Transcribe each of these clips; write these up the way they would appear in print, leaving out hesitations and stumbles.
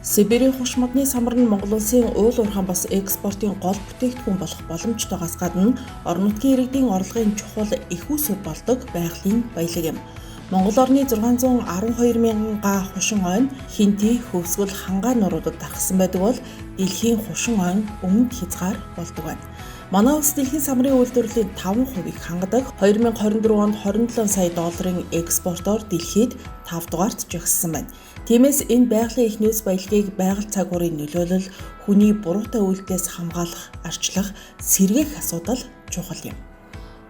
Сибирийн хуш модны самар нь Монгол улсын уул уурхайн бас экспортын гол бүтээгдэхүүн болох боломжтойгоос гадна орон нутгийн иргэдийн орлогын чухал их усүд болдог байгалийн баялаг юм. Монгол орны 612 мянган га хушин ойн хинти, хөвсгөл, хангаа нуруудад тархсан байдаг бол дэлхийн хушин ойн өмнөд хязгаар болдог байна. Манай улс дэлхийн самрын үйлдвэрлэлийн 5%-ийг хангадаг 2024 онд 27 сая долларын экспортоор дэлхийд 5 дугаарт жагссан байна. Тиймээс энэ байгалийн их нөөц баялагийг байгаль цаг уурын нөлөөлөл, хүний буруутай үйлдэлээс хамгаалах, арчлах, сэргээх асуудал чухал юм.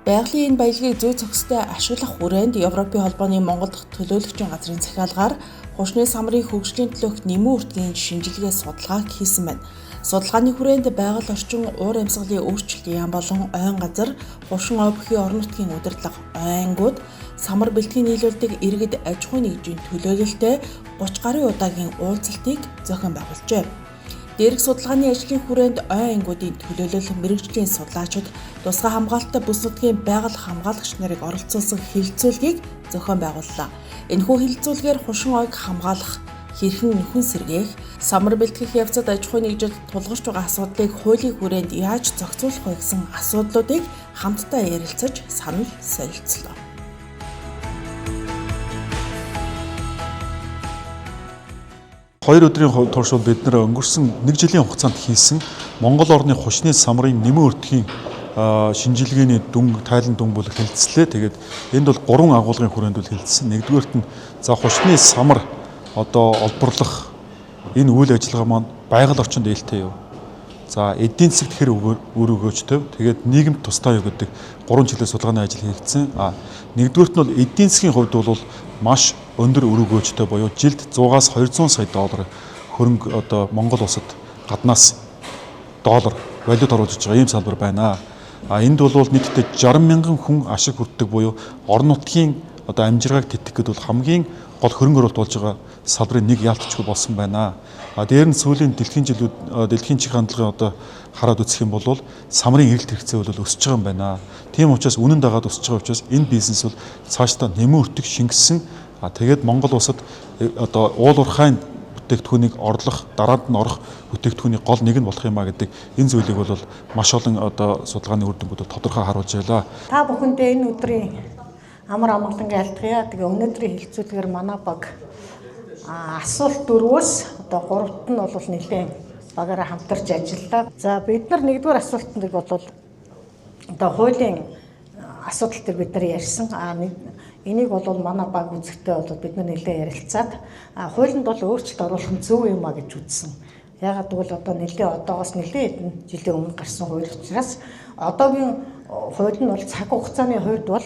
Байгалийн энэ баялагийг зүй зохистой ашиглах хүрээнд Европын холбооны Монгол дахь төлөөлөгчийн газрын захиалгаар хушны самрын хөгжлийн төлөөх нэмэн үртгийн шинжилгээ судалгааг хийсэн байна. Судалгааны хүрээнд байгаль орчин уур амьсгалын өөрчлөлтийн яам болон ойн газар, хушин ой бүхий орон нутгийн удирдлага, ойнгууд, самар бэлтгэн нийлүүлдэг иргэд аж ахуйн нэгжийн төлөөлөлтөй 30 гаруй удаагийн уулзалтыг зохион байгуулжээ. Дээрх судалгааны ажлын хүрээнд ойнгуудын төлөөлөл, мэрэгжлийн судлаачид, тусгай хамгаалалттай бүс нутгийн байгаль хамгаалагч нарыг оролцуулсан хэлэлцүүлгийг зохион байгууллаа. Энэхүү хэлэлцүүлгээр хушин ойг хамгаалах, хэрхэн нөхөн сэргээх, самар бэлтгэх явцад аж ахуйн нэгжид тулгарч байгаа асуудлыг хуулийн хүрээнд яаж зохицуулах вэ гэсэн асуудлуудыг хамтдаа ярилцаж санал солилцлоо. Хоёр өдрийн туршид бид нэр өнгөрсөн 1 жилийн хугацаанд хийсэн Монгол орны хушны самрын нэмэн өртгийн шинжилгээний тайлан дүн бүлэг хэлэлцлээ. Тэгээд энд бол 3 агуулгын хүрээнд бол хэлэлцсэн. Нэгдүгээрт нь за хушны самар одоо олборлох энэ үйл ажиллагаа маань байгаль орчинд ээлтэй юу? За эдийн засагт хэр үр өгөөжтэй. Тэгээд нийгэмд тустай юу гэдэг 3 чиглэлийн судалгааны ажил хийгдсэн. Нэгдүгээрт нь бол эдийн засгийн хувьд бол маш өндөр үр өгөөжтэй буюу жилд 100-аас 200 сая доллар хөрөнгө одоо Монгол улсад гаднаас доллар валют оруулж байгаа ийм салбар байна. Энд бол нийтдээ 60 мянган хүн ашиг хүртдэг буюу орон нутгийн одоо амжиргааг тэтгэх гэдэг бол хамгийн гол хөрөнгө оруулалт болж байгаа салбарын нэг яалтчгүй болсон байна. Дээр нь сүүлийн дэлхийн чих хандлагын одоо хараад үзэх юм бол самрын эрэлт хэрэгцээ бол өсөж байгаа юм байна. Тийм учраас үнэн дагаад өсөж байгаа учраас энэ бизнес бол цаашдаа нэмэн өртөг шингэсэн. Тэгээд Монгол улсад одоо уул уурхайн бүтээгдэхүүнийг орлох, дараад нь орох бүтээгдэхүүний гол нэг нь болох юмаа гэдэг энэ зүйлийг бол маш олон одоо судалгааны үр дүнгууд тодорхой харуулж байлаа. Та бүхэндээ энэ өдрийн амар амгалангийн альтгая. Тэгээ өнөөдрийн хэлэлцүүлгээр манай баг асуулт 4-өөс одоо 3-т нь бол нэлээд багаараа хамтарч ажиллаа. За бид нар нэгдүгээр асуултыг бол одоо хуулийн асуудал төр бид нар ярьсан. Энийг бол манай баг үзэхдээ бол бид нар нэлээд ярилцаад хуулинд бол өөрчлөлт оруулах нь зөв юм а гэж үзсэн. Ягаад гэвэл одоо нэлээд одоогоос нэлээд хэдэн жилийн өмнө гарсан хууль учраас одоогийн хууль нь бол цаг хугацааны хувьд бол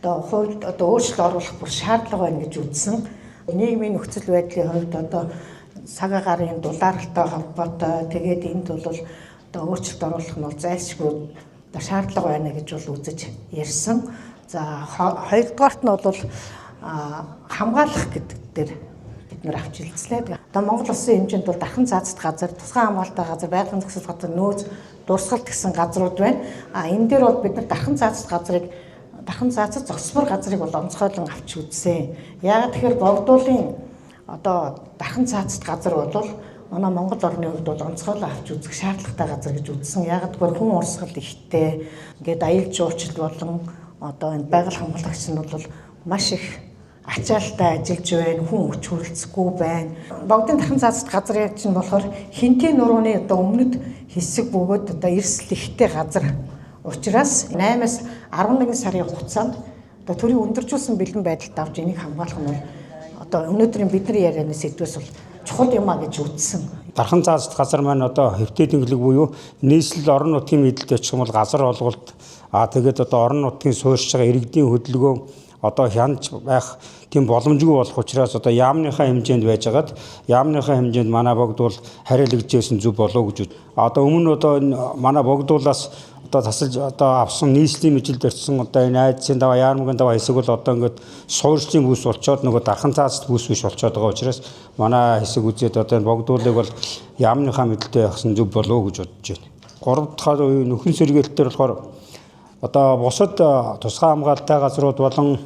одоо хуульд одоо өөрчлөлт оруулах бүр шаардлага байна гэж үзсэн. Нийгмийн нөхцөл байдлын хувьд одоо цаг агарын дулаалтай холбоотой тэгээд энд бол одоо өөрчлөлт оруулах нь бол зайлшгүй одоо шаардлага байна гэж бол үзэж ярьсан. За хоёрдугаарт нь бол хамгаалах гэдэг дээр бид нэр авч хэлцлээ. Одоо Монгол улсын хэмжээнд бол дархан цаазт газар, тусгай хамгаалалттай газар, байгалийн зохицол газар, нөөц, дурсгалт гэсэн газрууд байна. Энэ дээр бол бид нар дархан цаазт зогсмор газрыг бол онцгойлон авч үзсэн. Яг тэгэхээр богдуулын одоо дархан цаазт газар бол манай Монгол орны хувьд бол онцгойлон авч үзэх шаардлагатай газар гэж үзсэн. Яг гэвэл хүн урсгал ихтэй, ингээд аял жуулчлал болон одоо энэ байгаль хамгаалагч нь бол маш их ачаалттай ажиллаж байна, хүн хүч хөрөлцөхгүй байна. Богдын дархан цаазт газрын чинь болохоор хинтээ нурууны одоо өмнөд хэсэг бөгөөд одоо эрсэл ихтэй газар учраас 8-аас 11 сарын хугацаанд одоо төрийн өндөржүүлсэн бэлэн байдалд авч энийг хамгаалах нь одоо өнөөдрийн бидний ярианы сэдвээс бол чухал юм а гэж үзсэн. Дархан цаазт газар маань одоо хэвтээ тэнглэг буюу нийслэл орон нутгийн мэдэлд очих юм бол газар олголт тэгээд одоо орон нутгийн суурьж байгаа иргэдийн хөдөлгөөн одоо хянаж байх тийм боломжгүй болох учраас одоо яамныхаа хэмжээнд байжгаад яамныхаа хэмжээнд манай богд бол хариалагдчихсэн зүг болов гэж. Одоо өмнө одоо манай богдуулаас одоо тасалж одоо авсан нийслэлийн мэдлэлд орсон одоо энэ айдсын даваа яармгийн даваа хэсэг бол одоо ингээд суурьчлийн бүс болчоод нөгөө дархан цаазт бүс биш болчоод байгаа учраас манай хэсэг үзээд одоо энэ богдуулыг бол яамныхаа мэдлэлтэй явахсан зүг болов гэж бодож байна. Гурав дахь нөхөн сэргээлтээр болохоор одоо бусад тусгай хамгаалалттай газрууд болон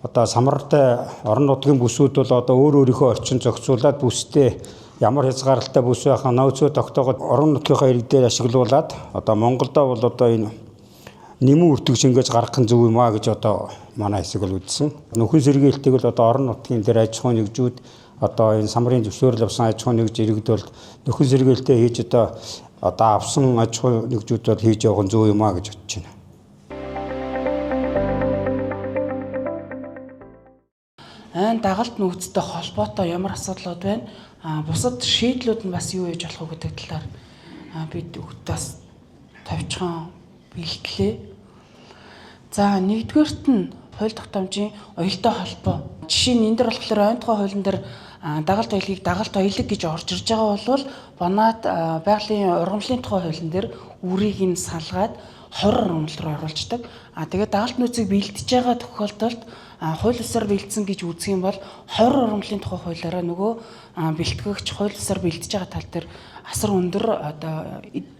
одоо самартай орон нутгийн бүсүүд бол одоо өөр өөрийнхөө орчин зохицуулаад бүстэй ямар хязгааралтай бүс байхаа нөөцөө тогтоогод орон нутгийнхаа иргэд дээр ашиглуулад одоо Монголдо бол одоо энэ нэмэн үртгэж ингэж гаргах нь зөв юм аа гэж одоо манай хэсэг бол үзсэн. Нөхөн сэргээлтийг л одоо орон нутгийн дээр аж ахуйн нэгжүүд одоо энэ самрын зөвшөөрөл авсан аж ахуйн нэгж иргэд бол нөхөн сэргээлтээ хийж одоо авсан аж ахуйн нэгжүүд бол хийж явах нь зөв юм аа гэж бодож байна. Айн дагалт нөөцтэй холбоотой ямар асуудлууд байна? Бусад шийдлүүд нь бас юу хийж болох вэ гэдэг талаар бид өгтөөс товчхон бэлтгэлээ. За нэгдүгээрт нь хууль тогтоомжийн оюутай холбоо. Жишээ нь энэ дөр болохоор ойн тухай хуулийн дээр дагалт аялыг дагалт аялаг гэж орж ирж байгаа бол банаад байгалийн ургамлын тухай хуулийн дээр үрийг нь салгаад 20 ургамал руу оруулждаг. Тэгээд дагалт нөөцийг бэлдэж байгаа тохиолдолд хууль ёсоор бэлдсэн гэж үзэх юм бол 20 ургамлын тухай хуулиараа нөгөө бэлтгэгч хууль ёсоор бэлдэж байгаа тал дээр асар өндөр одоо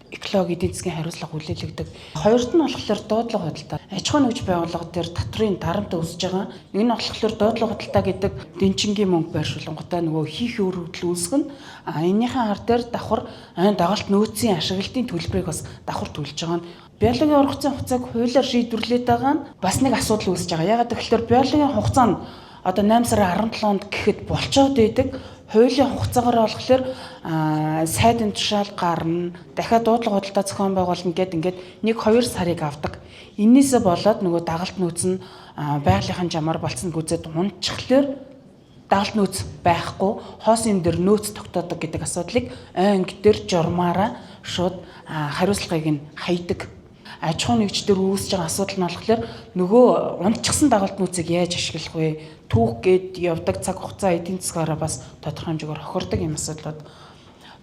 экологи эдийн засгийн хариуцлага хүлээлгдэг. Хоёрт нь болохоор дуудлага худалдаа. Аж ахуйн нэгж байгууллага дээр татрын дарамт үүсэж байгаа. Нэг нь болохоор дуудлага худалдаа гэдэг дэнчингийн мөнгө байршуулгуудаа нөгөө хийх өрөвдөл үүсгэн. Энийхэн хар дээр давхар дагалт нөөцийн ашиглалтын төлбөрийг бас давхар төлж байгаа нь биологийн ургацын хугацааг хуулиар шийдвэрлээд байгаа нь бас нэг асуудал үүсэж байгаа. Ягаад гэвэл биологийн хугацаа нь одоо 8 сарын 17-нд гэхэд болцоод байдаг. Хуулийн хугацаагаар болохоор сайдын тушаал гарна, дахиад дуудлага худалдаа зохион байгуулна ингээд 1-2 сарыг авдаг. Энээсээ болоод нөгөө дагалт нөөц нь байгалийнхын жамаар болцсон гүзэд унчхлаар дагалт нөөц байхгүй, хоос юм дээр нөөц тогтоодог гэдэг асуудлыг анги дээр журмаараа шууд хариуцлагыг нь хайдаг. Аж ахуйн нэгжээр үүсэж байгаа асуудал нь болохоор нөгөө унтчихсан дагалт нөөцийг яаж ашиглах вэ? Түүх гээд явдаг цаг хугацаа эдийн засгаараа бас тодорхой хэмжээгээр хохирдог юм асуудлууд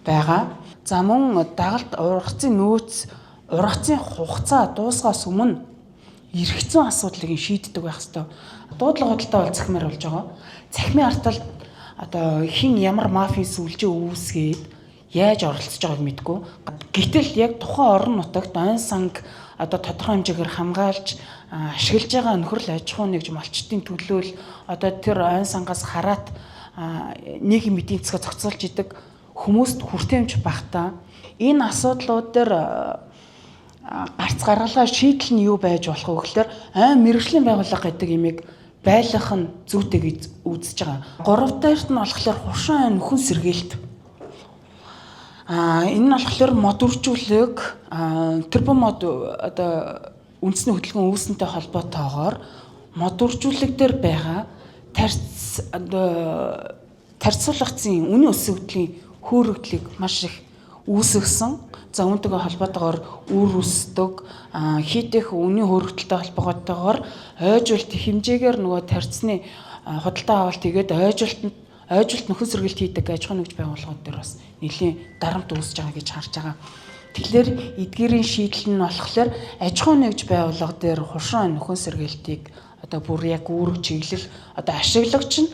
байгаа. За мөн дагалт ургацын нөөц, ургацын хугацаа дуусгаас өмнө эргэцэн асуудлыг шийддэг байх ёстой. Дуудлага худалдаа бол захимаар болж байгаа. Захимын артал одоо хин ямар мафийн сүлжээ үүсгээд яаж оролцож байгааг мэдгүй. Гэтэл яг тухайн орон нутагт ойн санг одоо тодорхой хэмжээгээр хамгаалж ашиглаж байгаа нөхөрл аж ахуйн нэгж малчтын төлөөл одоо тэр ойн сангаас хараат нийгэм эдийн засгаа зохицуулж идэг хүмүүст хүртээмж багтаа энэ асуудлууд дээр гарц гаргалгаа шийдэл нь юу байж болох вэ гэхээр мэргэжлийн байгууллага гэдэг имийг байлгах нь зүйтэй гэж үзэж байгаа. Гуравтаарт нь болохоор хуршин нөхөн сэргээлт. Энэ нь болохоор мод үржүүлэг тэрбум мод одоо үндэсний хөдөлгөөн үүснэнтэй холбоотойгоор мод үржүүлэг дээр байгаа тарьцуулгацын үнийн өсөлтийн хөөрөгдлийг маш их үүсгэсэн. За үүнтэйгээ холбоотойгоор үр өсдөг хийдэх үнийн хөөрөгдөлтэй холбоотойгоор ойжуулт хэмжээгээр нөгөө тарьцны худалдаа авалт хийгээд ойжуулт нөхөн сэргээлт хийдэг аж ахуйн нэгж байгууллагууд дээр бас нэлийн дарамт үүсэж байгаа гэж харж байгаа. Тэгэхээр эдгээрийн шийдэл нь болохоор аж ахуйн нэгж байгууллага дээр хуршин нөхөн сэргээлтийг одоо бүр яг үүрэг чиглэл одоо ашиглагч нь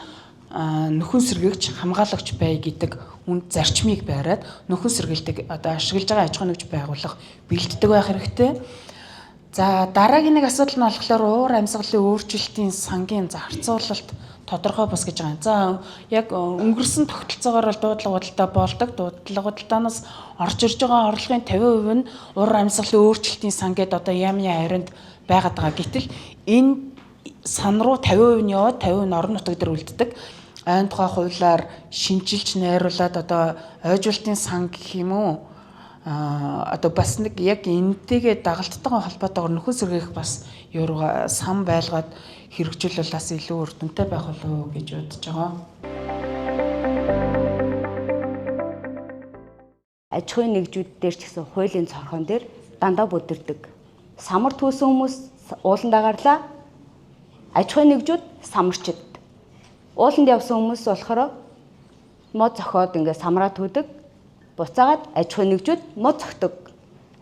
нөхөн сэргээгч хамгаалагч бай гэдэг үнд зарчмыг байраад нөхөн сэргээлтийг одоо ашиглаж байгаа аж ахуйн нэгж байгууллага бэлддэг байх хэрэгтэй. За дараагийн нэг асуудал нь болохоор уур амьсгалын өөрчлөлтийн сангийн зарцуулалт тодорхой бус гэж байгаа. За яг өнгөрсөн тогтолцоогоор бол дуудлага худалдаа болдог. Дуудлага худалдаанаас орж ирж байгаа орлогын 50% нь уур амьсгалын өөрчлөлтийн сан гэдэг одоо яамны харинд байгаад байгаа. Гэтэл энэ сан руу 50% нь яваад 50% нь орон нутаг дээр үлддэг. Айн тухай хуулиар шинжилж найруулад одоо ойжуултын сан гэх юм уу одоо бас нэг яг энэтэйгээ дагалттайгаа холбоотойгоор нөхөн сэргээх бас юурга сан байлгаад хэрэгжүүлэл бас илүү үр дүнтэй байх болов уу гэж бодож байгаа. Аж ахуйн нэгжүүд дээр ч гэсэн хуулийн цорхон дээр дандаа бүдэрдэг. Самар түүсэн хүмүүс ууланд агарлаа. Аж ахуйн нэгжүүд самарчд. Ууланд явсан хүмүүс болохоор мод зохиод ингээд самраа түүдэг. Буцаагаад аж ахуйн нэгжүүд мод зохидог.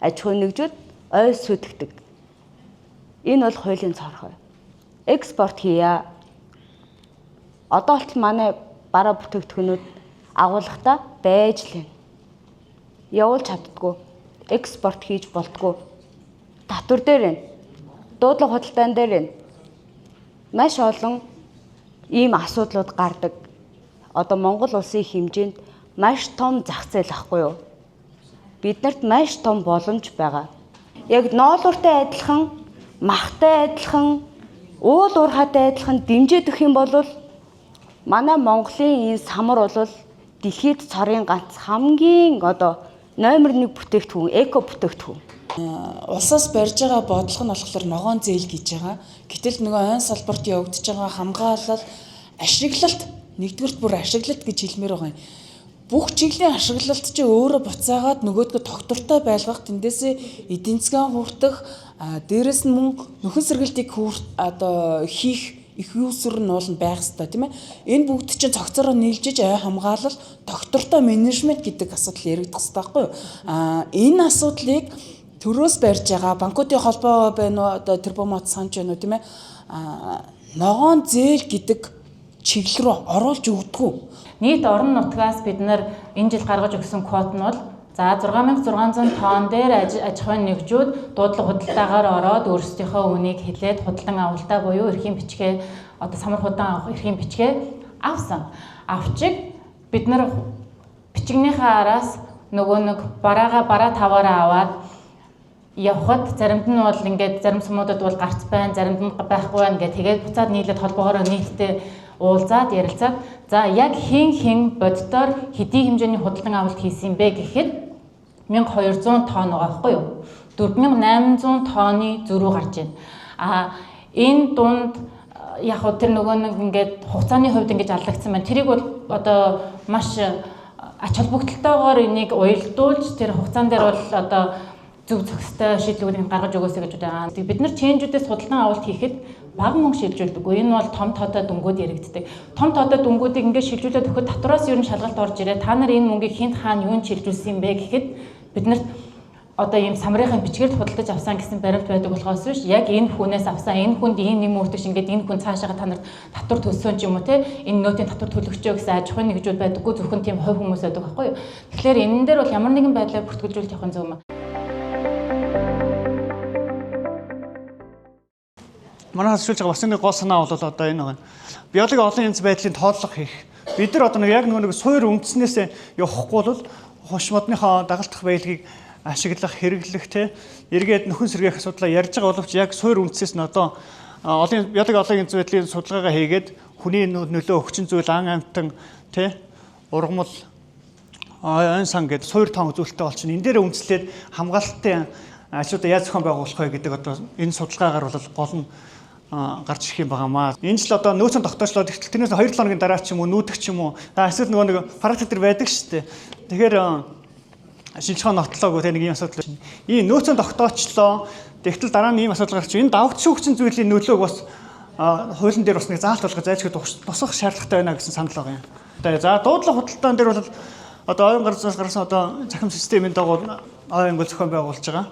Аж ахуйн нэгжүүд ой сүтгэдэг. Энэ бол хуулийн цорхой. Экспорт хийя. Одоо болтол манай бараа бүтээгдэхүүнүүд агуулгатай байж л байна. Явуулж чаддгүй. Экспорт хийж болтгүй. Татвар дээр байна. Дуудлага худалдаан дээр байна. Маш олон ийм асуудлууд гардаг. Одоо Монгол улсын хэмжээнд маш том зах зээл ахгүй юу? Биднэрт маш том боломж байгаа. Яг ноолууртай адилхан, махтай адилхан, уул уурхайтай адилхан дэмжиж өгөх юм бол манай Монголын энэ самар бол дэлхийд цорын ганц хамгийн номер 1 бүтээгдэхүүн, эко бүтээгдэхүүн. Улсаас барьж байгаа бодлого нь болохоор ногоон зээл гэж байгаа. Гэтэл нөгөө ойн салбарт явагдаж байгаа хамгаалал, ашиглалт, нэгдүгürt бүр ашиглалт гэж хэлмээр байгаа юм. Бүх чиглэлийн ашиглалт чи өөрөө буцаагаад нөгөөдгөө тогтвортой байлгах, тэндээсээ эдийн засгийн хүртэх, дээрэс нь мөн нөхөн сэргэлтийг хийх их усүр нь уул нь байх ёстой тийм ээ. Энэ бүгд чинь цогцороо нийлжиж хамгаалал, тогтвортой менежмент гэдэг асуудал яригдах ёстой байхгүй юу? Энэ асуудлыг төрөөс барьж байгаа банкуудын холбоо байна уу, тэр бомот санаж байна уу тийм ээ. Ногоон зээл гэдэг чиглэл рүү оруулж өгдөг. Нийт орон нутгаас бид энэ жил гаргаж өгсөн квот нь бол 6600 тонн дээр аж ахуйн нэгжүүд дуудлага худалдаагаар ороод өөрсдийнхөө үнийг хэлээд худалдан авалтаа буюу эрхийн бичгээ самар худан авах эрхийн бичгээ авсан. Авчиг бид бичгнийхээ араас нөгөө бараа таваараа аваад явхад заримд нь бол ингээд зарим сумуудад бол гарц байна, заримд нь байхгүй байна гэх тэгээд буцаад нийлээд холбоогоор нийтдээ уулзаад ярилцаад за яг хин боддоор хэдий хэмжээний худалдан авалт хийсэн бэ гэхэд 1200 тонн байгаа байхгүй юу? 4800 тонны зөрүү гарч байна. Энэ дунд яг тэр нөгөө нэг ингээд хугацааны хувьд ингэж аллагдсан байна. Тэрийг бол маш ач холбогдолтойгоор энийг уялдуулж тэр хугацаан дээр бол зөв зөвхөстэй шийдлүүдийг гаргаж өгөөсэй гэж байгаа. Бид нар чэнжүүдээс худалдан авалт хийхэд бага мөнгө шилжүүлдэг. Энэ бол том тоотой дүнгууд яригддаг. Том тоотой дүнгуудыг ингээд шилжүүлээд өгөхөд татвараас ер нь шалгалт орж ирээ. Та нар энэ мөнгийг хинт хаана юунд шилжүүлсэн бэ гэхэд бид нарт ийм самрынхын бичгээр худалдаж авсан гэсэн баримт байдаг болохоос биш яг энэ хүнээс авсан энэ хүнд ийм нэм үрдэгш ингээд энэ хүн цаашаа та нарт татвар төлсөн ч юм уу те энэ нөтийн татвар төлөгчөө гэсэн аж ахуйн нэгжүүд байдаггүй зөвхөн тийм хувь хүмүүс байдаг байхгүй юу. Тэгэхээр энэ дээр бол ямар нэгэн байдлаар бүртгүүлжүүлэх явах нь зөв юм. Манайхаас шилжиж байгаа бас нэг гол санаа бол энэ байна. Биологийн олон янз байдлын тооллого хийх. Бид нар яг нэг суур үндэснээс явахгүй бол хуш модныхоо дагалдах баялагийг ашиглах, хэрэглэх эргээд нөхөн сэргээх асуудлаа ярьж байгаа боловч яг суур үндэснээс нь олон биологийн олон янз байдлын судалгаагаа хийгээд хүний нөлөө өгчин зүйл ан амтан ургамал айн сан гэдэг суур тоон үзүүлэлттэй болчихно. Энэ дээр үндэслээд хамгаалалтын ачуудаа яаж зохион байгуулах вэ гэдэг энэ судалгаагаар бол гол нь гарч ирэх юм байнамаа. Энэ жил нөөцийн тогтоочлоод ихтэл тэрнээс 2-7 хоногийн дараа ч юм уу нүүдэх ч юм уу эсвэл нэг практик төр байдаг шүү дээ. Тэгэхээр шинжилгээ нотлоогүй нэг ийм асуудал байна. Ийм нөөцийн тогтоочлоо тэгтэл дараа нь ийм асуудал гарч энэ давагч шүүгчийн зүйлийн нөлөөг бас хуулийн дээр бас нэг заалт болгож зайлшгүй тусах шаардлагатай байна гэсэн санал байгаа юм. За дуудлага худалдаан дээр бол ойн гарцаас гарсан захим системийн дагуу ойн зохион байгуулж байгаа.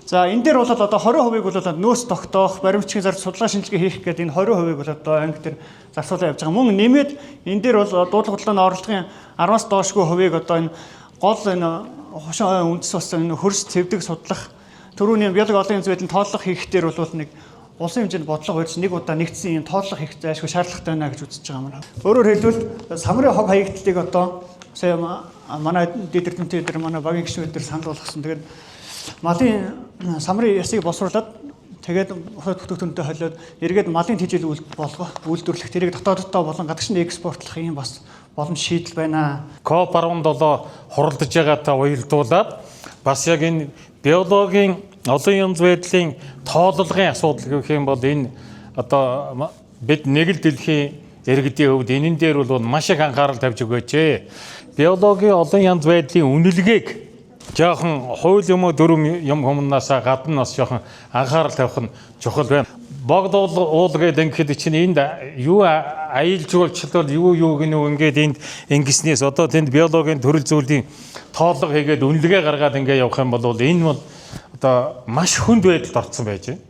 За энэ дээр бол 20%-ийг бол нөөц тогтоох, баримтчгийн зарц судалгаа шинжилгээ хийх гэдэг энэ 20%-ийг бол анги дээр зарцуулаад явж байгаа. Мөн нэмээд энэ дээр бол дуудлага худалдааны орлогын 10-аас доошгүй хувийг энэ гол хошин үндэс бас энэ хөрс цэвдэг судлах төрөүний биологи олон янз байдлын тооллого хийх дээр бол нэг улсын хэмжээнд бодлого барьж нэг удаа нэгдсэн энэ тооллого хийх зайлшгүй шаардлагатай байна гэж үзэж байгаа юм. Өөрөөр хэлбэл самрын хог хаягдлыг сая манай дэдэр тэмтэй дээр манай багийн гишүүд дээр санал болгосон. Тэгээд малын самрын ясыг босруулад тэгээд бүтээгдэхүүнтэй холиод эргээд малын тэжээл үйлдвэрлэх тэрийг дотооддоо болон гадагш нь экспортлох юм бас боломж шийдэл байна. COP17 хуралдаж байгаатай уялдуулаад бас яг энэ биологийн олон янз байдлын тооллогын асуудал гэх юм бол энэ бид нэг л дэлхийн иргэдийн хувьд энэн дээр бол маш их анхаарал тавьж өгөөч. Биологийн олон янз байдлын үнэлгээг жоохон хууль юм уу дүрм юм хүмүүнээс гадна бас жоохон анхаарал тавих нь чухал байна. Богд уул гэдэг ингээд чинь энд юу аялал жуулчлал юу гэнэ ингээд энд ингэснээс тэнд биологийн төрөл зүйлийн тооллого хийгээд үнэлгээ гаргаад ингээд явах юм бол энэ бол маш хүнд байдалд орсон байж байна.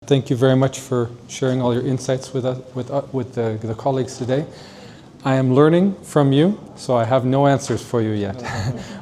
Thank you very much for sharing all your insights with the colleagues today. I am learning from you, so I have no answers for you yet.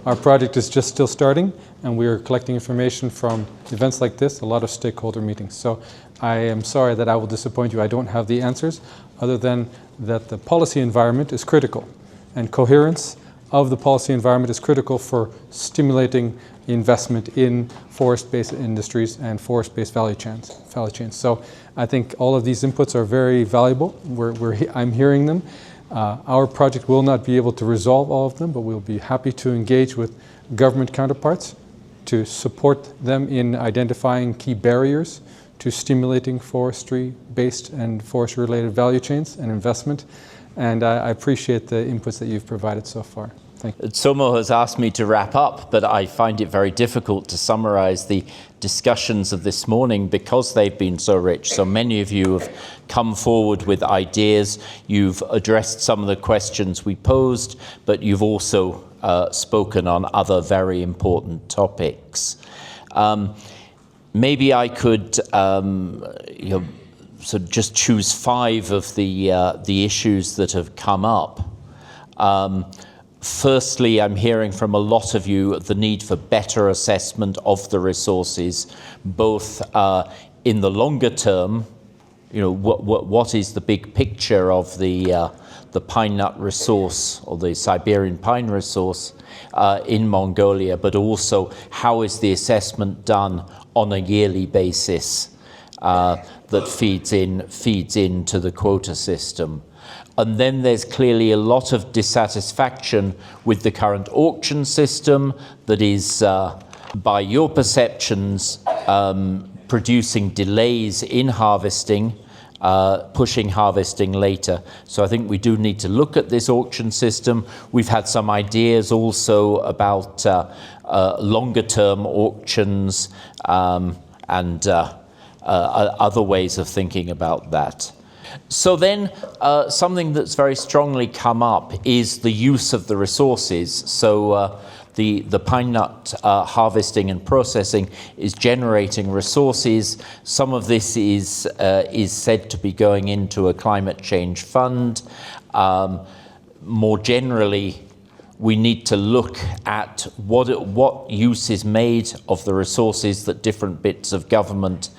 Our project is just still starting, and we are collecting information from events like this, a lot of stakeholder meetings. So I am sorry that I will disappoint you. I don't have the answers, other than that the policy environment is critical, and coherence of the policy environment is critical for stimulating investment in forest-based industries and forest-based value chains. So I think all of these inputs are very valuable. I'm hearing them. Our project will not be able to resolve all of them, but we'll be happy to engage with government counterparts to support them in identifying key barriers to stimulating forestry-based and forest-related value chains and investment. And I appreciate the inputs that you've provided so far. Thank you. Tsomo has asked me to wrap up, but I find it very difficult to summarize the discussions of this morning because they've been so rich. So many of you have come forward with ideas. You've addressed some of the questions we posed, but you've also spoken on other very important topics. Maybe I could sort of just choose 5 of the issues that have come up. Firstly, I'm hearing from a lot of you the need for better assessment of the resources, both in the longer term. What is the big picture of the pine nut resource or the Siberian pine resource in Mongolia, but also how is the assessment done on a yearly basis that feeds into the quota system. And then there's clearly a lot of dissatisfaction with the current auction system that is, by your perceptions, producing delays in harvesting, pushing harvesting later. So I think we do need to look at this auction system. We've had some ideas also about longer term auctions and other ways of thinking about that. So then something that's very strongly come up is the use of the resources. So the pine nut harvesting and processing is generating resources. Some of this is said to be going into a climate change fund. More generally, we need to look at what use is made of the resources that different bits of government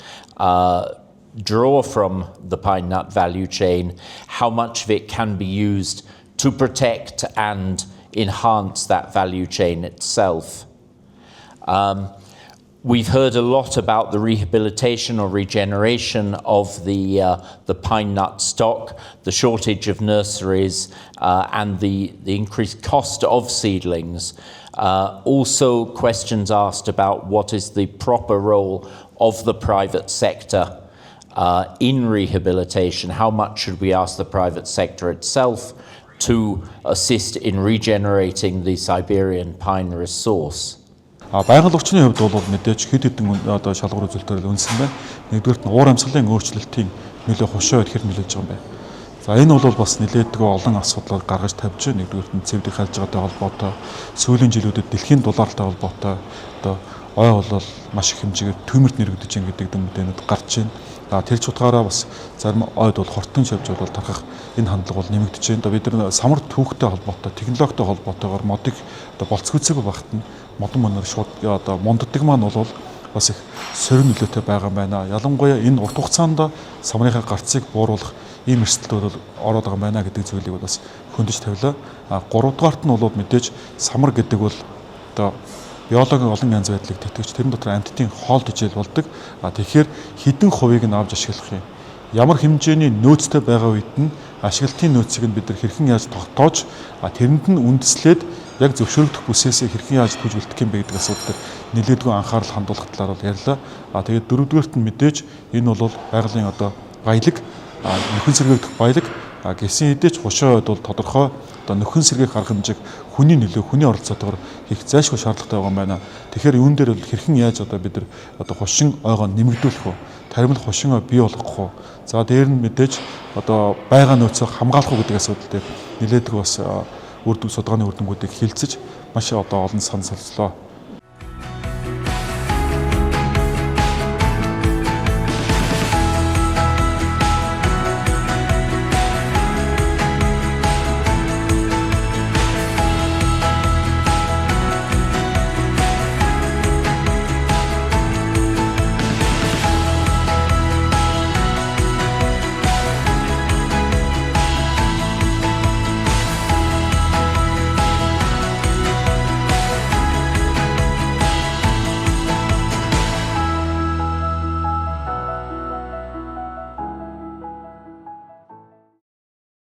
draw from the pine nut value chain, how much of it can be used to protect and enhance that value chain itself. We've heard a lot about the rehabilitation or regeneration of the pine nut stock, the shortage of nurseries, and the increased cost of seedlings. Also questions asked about what is the proper role of the private sector in rehabilitation. How much should we ask the private sector itself to assist in regenerating the Siberian pine resource? Байгаль орчны хувьд бол мэдээж хэд хэдэн одоо шалгуур үзүүлэлтээр үнсэн байна. Нэгдүгээрт нь уур амьсгалын өөрчлөлтийн нөлөө хошоо ихээр нөлөөлж байгаа юм байна. За энэ бол бас нэлээдгүй олон асуудлыг гаргаж тавьж байна. Нэгдүгээрт нь цэврийг халж байгаатай холбоотой, сүүлийн жилүүдэд дэлхийн дулаалтай холбоотой одоо ой бол маш их хэмжээгээр төмөрт нэрвэгдэж байгаа гэдэг дүгнэлтүүд гарч байна. Тэр ч утгаараа бас зарим ойд бол хортон шавж бол тархах энэ хандлага бол нэмэгдэж байна. Бид нар самар түүхтэй холбоотой, технологитой холбоотойгоор модыг одоо болцгүйцээг багт нь модон монор шууд одоо монддаг маань бол бас их сөрөг нөлөөтэй байгаа юм байна. Ялангуяа энэ урт хугацаанд самрынхаа гарцыг бууруулах ийм эрсдэлүүд бол ороод байгаа юм байна гэдэг зүйлийг бас хөндөж тавилаа. 3 дугаарт нь бол мэдээж самар гэдэг бол одоо биологийн олон янз байдлыг тэтгэж тэрэн дотор амьтдын хоол тэжээл болдог. Тэгэхээр хэдэн хувийг нь авч ашиглах юм? Ямар хэмжээний нөөцтэй байгаа үед нь ашиглалтын нөөцийг нь бид нар хэрхэн яаж тогтоож тэрэнд нь үндэслээд яг зөвшөөрөгдөх бүсээсээ хэрхэн яаж түжүүлэх юм бэ гэдэг асуудал нэлээдгүй анхаарал хандуулах талаар бол ярьлаа. Тэгээд дөрөвдүгээрт нь мэдээж энэ бол байгалийн одоо баялаг, нөхөн сэргээгдэх баялаг гэсэн хэдий ч хошоо бол тодорхой одоо нөхөн сэргээх арга хэмжээг хүний нөлөө, хүний оролцоотойгоор хийх зайлшгүй шаардлагатай байгаа юм байна. Тэгэхээр юун дээр хэрхэн яаж одоо бид нар одоо хошин ойгоо нэмэгдүүлэх вэ? Таримл хошин ой бий болгох уу? За дээр нь мэдээж одоо байгаль нөөцөө хамгаалах уу гэдэг асуудал дээр нэлээдгүй бас судалгааны үр дүнгуудыг хилцэж маш одоо олон санал солилцлоо.